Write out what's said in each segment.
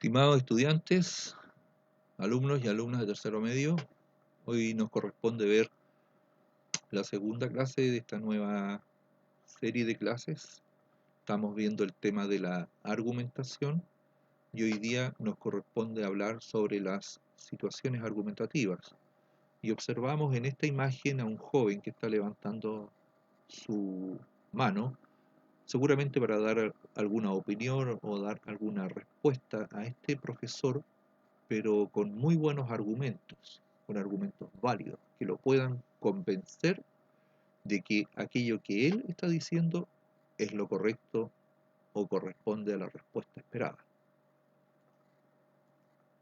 Estimados estudiantes, alumnos y alumnas de tercero medio, hoy nos corresponde ver la segunda clase de esta nueva serie de clases. Estamos viendo el tema de la argumentación y hoy día nos corresponde hablar sobre las situaciones argumentativas. Y observamos en esta imagen a un joven que está levantando su mano, seguramente para dar alguna opinión o dar alguna respuesta a este profesor, pero con muy buenos argumentos, con argumentos válidos, que lo puedan convencer de que aquello que él está diciendo es lo correcto o corresponde a la respuesta esperada.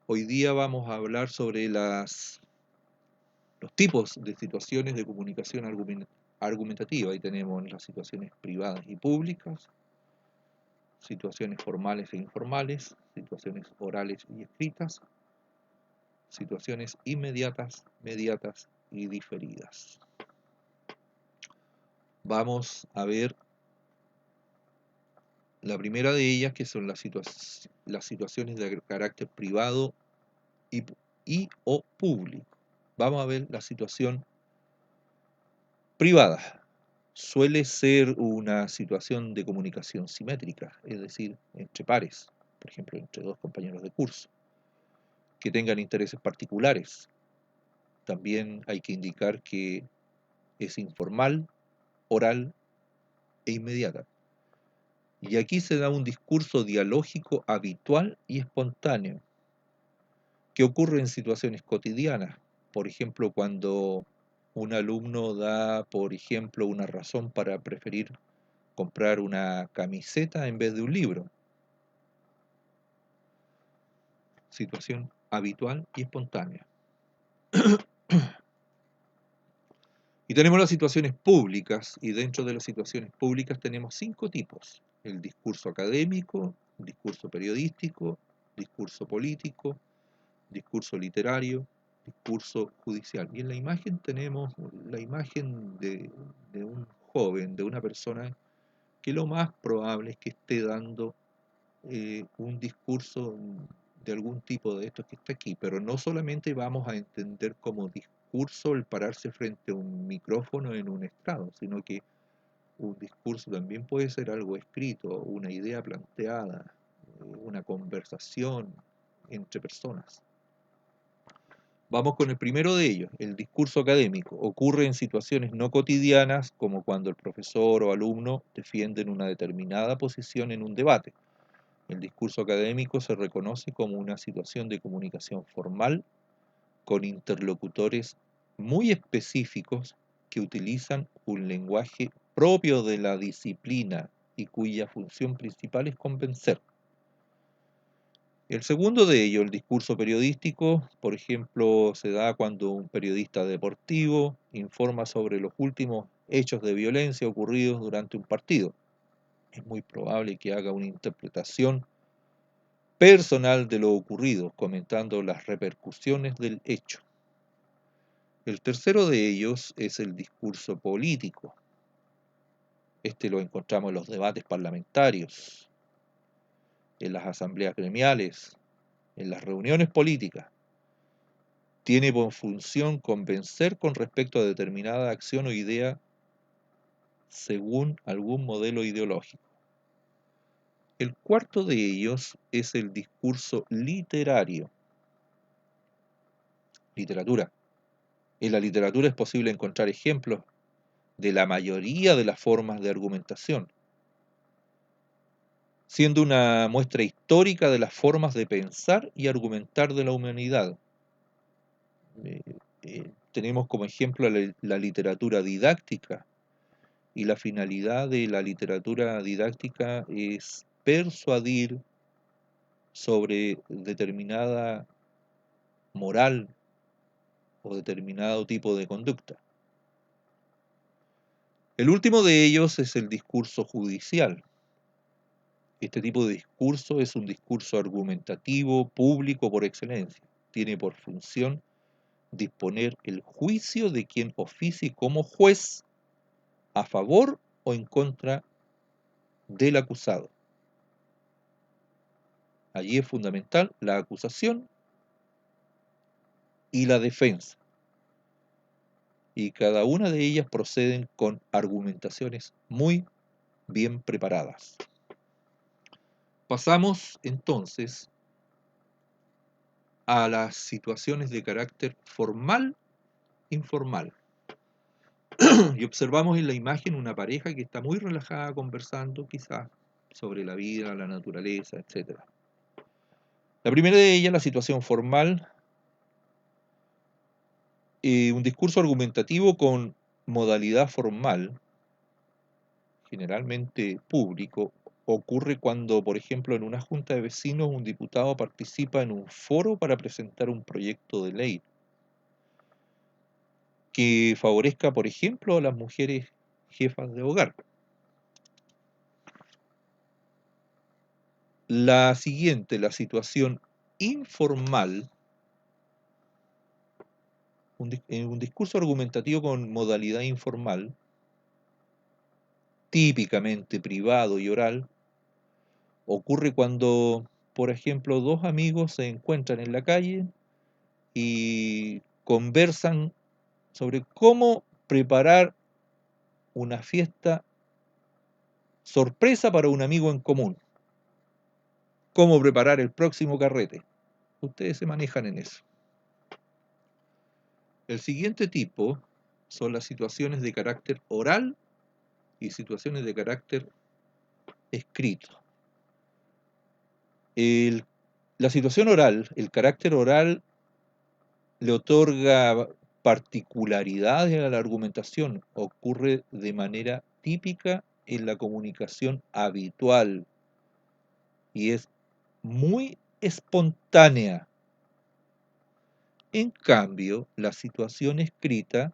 Hoy día vamos a hablar sobre los tipos de situaciones de comunicación argumentativa. Ahí tenemos las situaciones privadas y públicas, situaciones formales e informales, situaciones orales y escritas, situaciones inmediatas, mediatas y diferidas. Vamos a ver la primera de ellas, que son las situaciones de carácter privado y o público. Vamos a ver la situación privada. Suele ser una situación de comunicación simétrica, es decir, entre pares, por ejemplo, entre dos compañeros de curso, que tengan intereses particulares. También hay que indicar que es informal, oral e inmediata. Y aquí se da un discurso dialógico habitual y espontáneo, que ocurre en situaciones cotidianas. Por ejemplo, cuando un alumno da, por ejemplo, una razón para preferir comprar una camiseta en vez de un libro. Situación habitual y espontánea. Y tenemos las situaciones públicas, y dentro de las situaciones públicas tenemos 5 tipos: el discurso académico, discurso periodístico, discurso político, discurso literario, discurso judicial. Y en la imagen tenemos la imagen de un joven, de una persona que lo más probable es que esté dando un discurso de algún tipo de estos que está aquí, pero no solamente vamos a entender como discurso el pararse frente a un micrófono en un estrado, sino que un discurso también puede ser algo escrito, una idea planteada, una conversación entre personas. Vamos con el primero de ellos, el discurso académico. Ocurre en situaciones no cotidianas, como cuando el profesor o alumno defienden una determinada posición en un debate. El discurso académico se reconoce como una situación de comunicación formal con interlocutores muy específicos que utilizan un lenguaje propio de la disciplina y cuya función principal es convencer. El segundo de ellos, el discurso periodístico, por ejemplo, se da cuando un periodista deportivo informa sobre los últimos hechos de violencia ocurridos durante un partido. Es muy probable que haga una interpretación personal de lo ocurrido, comentando las repercusiones del hecho. El tercero de ellos es el discurso político. Este lo encontramos en los debates parlamentarios, en las asambleas gremiales, en las reuniones políticas. Tiene por función convencer con respecto a determinada acción o idea según algún modelo ideológico. El cuarto de ellos es el discurso literario. Literatura. En la literatura es posible encontrar ejemplos de la mayoría de las formas de argumentación, siendo una muestra histórica de las formas de pensar y argumentar de la humanidad. Tenemos como ejemplo la literatura didáctica, y la finalidad de la literatura didáctica es persuadir sobre determinada moral o determinado tipo de conducta. El último de ellos es el discurso judicial. Este tipo de discurso es un discurso argumentativo, público por excelencia. Tiene por función disponer el juicio de quien oficie como juez a favor o en contra del acusado. Allí es fundamental la acusación y la defensa. Y cada una de ellas proceden con argumentaciones muy bien preparadas. Pasamos entonces a las situaciones de carácter formal, informal. Y observamos en la imagen una pareja que está muy relajada conversando quizás sobre la vida, la naturaleza, etc. La primera de ellas, la situación formal, un discurso argumentativo con modalidad formal, generalmente público, ocurre cuando, por ejemplo, en una junta de vecinos un diputado participa en un foro para presentar un proyecto de ley que favorezca, por ejemplo, a las mujeres jefas de hogar. La siguiente, la situación informal, un discurso argumentativo con modalidad informal, típicamente privado y oral, ocurre cuando, por ejemplo, dos amigos se encuentran en la calle y conversan sobre cómo preparar una fiesta sorpresa para un amigo en común, cómo preparar el próximo carrete. Ustedes se manejan en eso. El siguiente tipo son las situaciones de carácter oral y situaciones de carácter escrito. La situación oral, el carácter oral le otorga particularidades a la argumentación, ocurre de manera típica en la comunicación habitual y es muy espontánea. En cambio, la situación escrita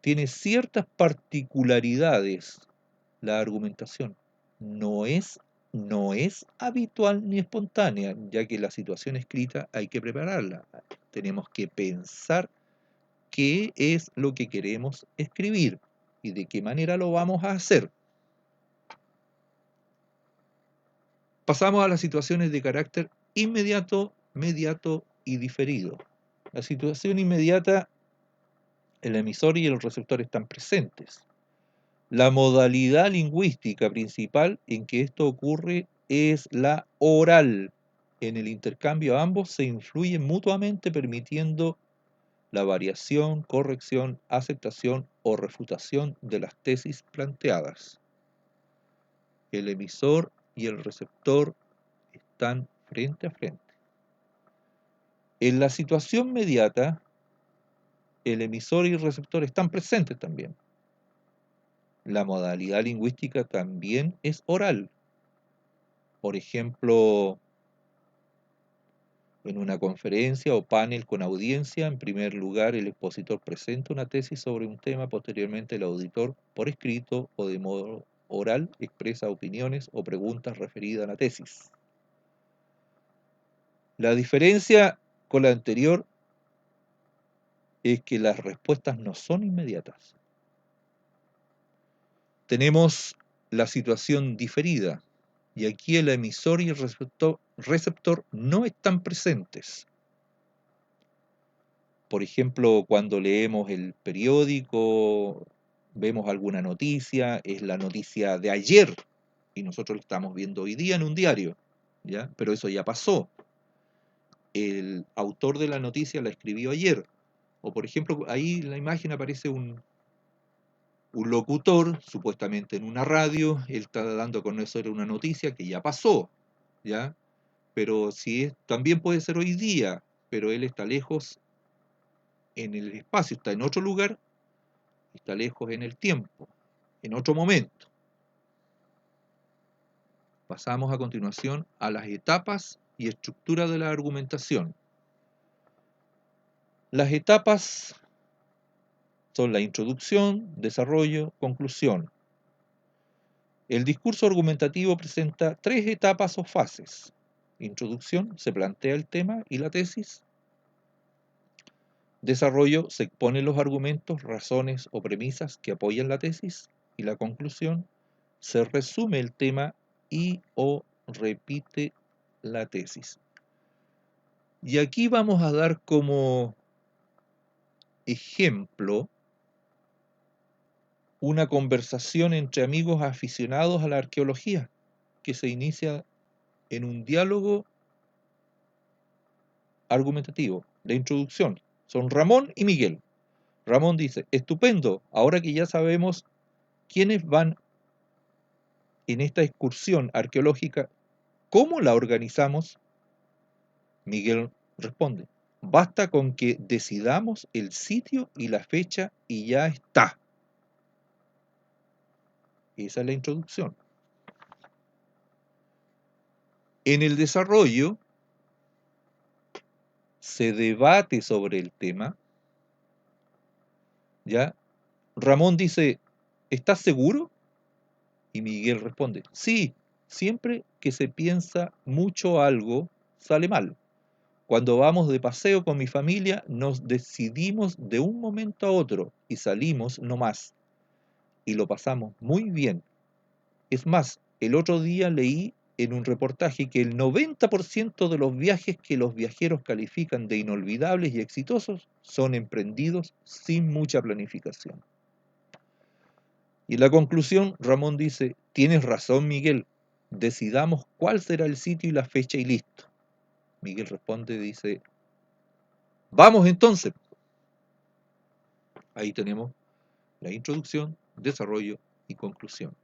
tiene ciertas particularidades. La argumentación no es, no es habitual ni espontánea, ya que la situación escrita hay que prepararla. Tenemos que pensar qué es lo que queremos escribir y de qué manera lo vamos a hacer. Pasamos a las situaciones de carácter inmediato, mediato y diferido. La situación inmediata, el emisor y el receptor están presentes. La modalidad lingüística principal en que esto ocurre es la oral. En el intercambio ambos se influyen mutuamente permitiendo la variación, corrección, aceptación o refutación de las tesis planteadas. El emisor y el receptor están frente a frente. En la situación mediata, el emisor y el receptor están presentes también. La modalidad lingüística también es oral. Por ejemplo, en una conferencia o panel con audiencia, en primer lugar el expositor presenta una tesis sobre un tema, posteriormente el auditor, por escrito o de modo oral, expresa opiniones o preguntas referidas a la tesis. La diferencia con la anterior es que las respuestas no son inmediatas. Tenemos la situación diferida, y aquí el emisor y el receptor no están presentes. Por ejemplo, cuando leemos el periódico, vemos alguna noticia, es la noticia de ayer, y nosotros lo estamos viendo hoy día en un diario, ¿ya? Pero eso ya pasó. El autor de la noticia la escribió ayer. O por ejemplo, ahí en la imagen aparece un locutor, supuestamente en una radio, él está dando a conocer una noticia que ya pasó, ¿ya? Pero si es, también puede ser hoy día, pero él está lejos en el espacio, está en otro lugar, está lejos en el tiempo, en otro momento. Pasamos a continuación a las etapas y estructura de la argumentación. Las etapas son la introducción, desarrollo, conclusión. El discurso argumentativo presenta tres etapas o fases. Introducción, se plantea el tema y la tesis. Desarrollo, se exponen los argumentos, razones o premisas que apoyan la tesis. Y la conclusión, se resume el tema y o repite la tesis. Y aquí vamos a dar como ejemplo una conversación entre amigos aficionados a la arqueología, que se inicia en un diálogo argumentativo, de introducción. Son Ramón y Miguel. Ramón dice: estupendo, ahora que ya sabemos quiénes van en esta excursión arqueológica, ¿cómo la organizamos? Miguel responde: basta con que decidamos el sitio y la fecha y ya está. Esa es la introducción. En el desarrollo se debate sobre el tema, ¿ya? Ramón dice: ¿estás seguro? Y Miguel responde: sí, siempre que se piensa mucho algo, sale mal. Cuando vamos de paseo con mi familia, nos decidimos de un momento a otro y salimos nomás. Y lo pasamos muy bien. Es más, el otro día leí en un reportaje que el 90% de los viajes que los viajeros califican de inolvidables y exitosos son emprendidos sin mucha planificación. Y la conclusión, Ramón dice: tienes razón, Miguel, decidamos cuál será el sitio y la fecha y listo. Miguel responde, dice: vamos entonces. Ahí tenemos la introducción, desarrollo y conclusión.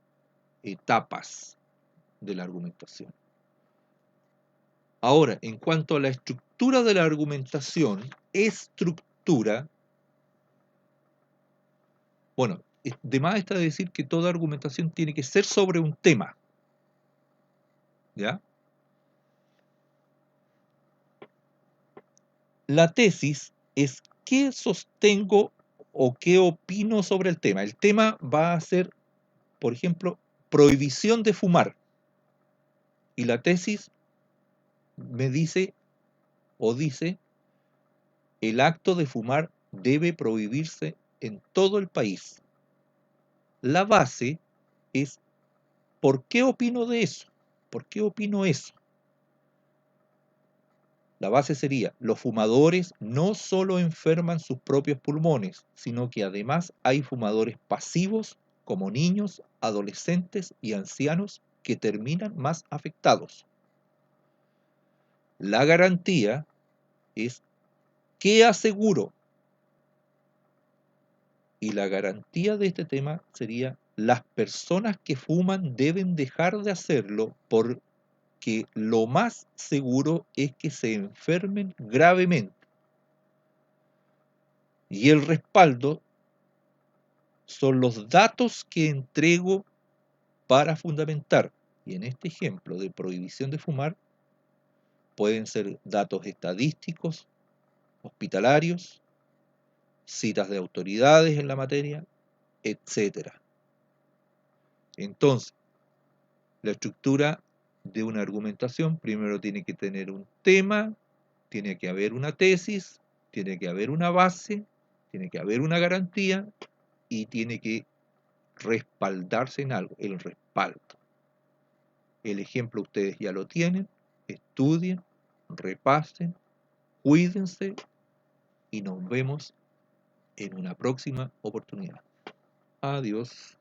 Etapas de la argumentación. Ahora, en cuanto a la estructura de la argumentación, bueno, de más está decir que toda argumentación tiene que ser sobre un tema, ¿ya? La tesis es qué sostengo o qué opino sobre el tema. El tema va a ser, por ejemplo, prohibición de fumar. Y la tesis me dice o dice: el acto de fumar debe prohibirse en todo el país. La base es ¿por qué opino de eso? ¿Por qué opino eso? La base sería: los fumadores no solo enferman sus propios pulmones, sino que además hay fumadores pasivos como niños, adolescentes y ancianos que terminan más afectados. La garantía es ¿qué aseguro? Y la garantía de este tema sería: las personas que fuman deben dejar de hacerlo porque lo más seguro es que se enfermen gravemente. Y el respaldo son los datos que entrego para fundamentar. Y en este ejemplo de prohibición de fumar pueden ser datos estadísticos, hospitalarios, citas de autoridades en la materia, etc. Entonces, la estructura de una argumentación primero tiene que tener un tema, tiene que haber una tesis, tiene que haber una base, tiene que haber una garantía y tiene que respaldarse en algo, el respaldo. El ejemplo ustedes ya lo tienen, estudien, repasen, cuídense y nos vemos en una próxima oportunidad. Adiós.